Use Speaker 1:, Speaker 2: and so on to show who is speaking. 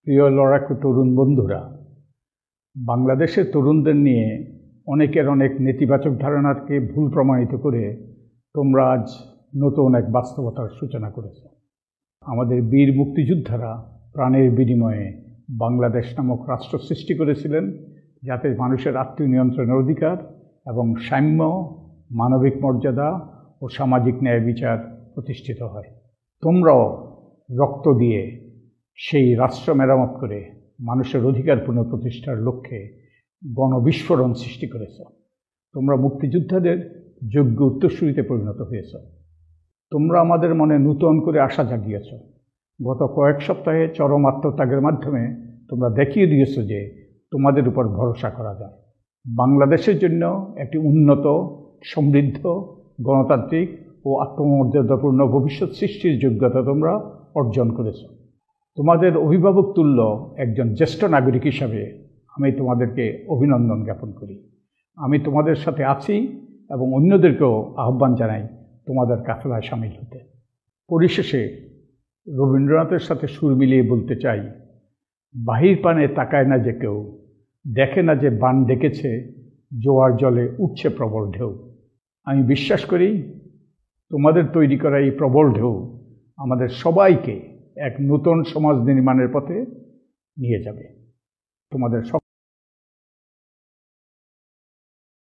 Speaker 1: প্রিয় লড়াকু তরুণ বন্ধুরা, বাংলাদেশের তরুণদের নিয়ে অনেকের অনেক নেতিবাচক ধারণাকে ভুল প্রমাণিত করে তোমরা আজ নতুন এক বাস্তবতার সূচনা করেছ। আমাদের বীর মুক্তিযোদ্ধারা প্রাণের বিনিময়ে বাংলাদেশ নামক রাষ্ট্র সৃষ্টি করেছিলেন, যাতে মানুষের আত্মনিয়ন্ত্রণের অধিকার এবং সাম্য, মানবিক মর্যাদা ও সামাজিক ন্যায় বিচার প্রতিষ্ঠিত হয়। তোমরাও রক্ত দিয়ে সেই রাষ্ট্র মেরামত করে মানুষের অধিকার পুনঃপ্রতিষ্ঠার লক্ষ্যে গণবিস্ফোরণ সৃষ্টি করেছ। তোমরা মুক্তিযোদ্ধাদের যোগ্য উত্তরসূরিতে পরিণত হয়েছ। তোমরা আমাদের মনে নূতন করে আশা জাগিয়েছ। গত কয়েক সপ্তাহে চরম আত্মত্যাগের মাধ্যমে তোমরা দেখিয়ে দিয়েছ যে তোমাদের উপর ভরসা করা যায়। বাংলাদেশের জন্য একটি উন্নত, সমৃদ্ধ, গণতান্ত্রিক ও আত্মমর্যাদাপূর্ণ ভবিষ্যৎ সৃষ্টির যোগ্যতা তোমরা অর্জন করেছ। তোমাদের অভিভাবক তুল্য একজন জ্যেষ্ঠ নাগরিক হিসাবে আমি তোমাদেরকে অভিনন্দন জ্ঞাপন করি। আমি তোমাদের সাথে আছি এবং অন্যদেরকেও আহ্বান জানাই তোমাদের কাফেলায় সামিল হতে। পরিশেষে রবীন্দ্রনাথের সাথে সুর মিলিয়ে বলতে চাই, বাহির পানে তাকায় না যে কেউ, দেখে না যে বান ডেকেছে, জোয়ার জলে উঠছে প্রবল ঢেউ। আমি বিশ্বাস করি তোমাদের তৈরি করা এই প্রবল ঢেউ আমাদের সবাইকে এক নতুন সমাজ নির্মাণের পথে নিয়ে যাবে। তোমাদের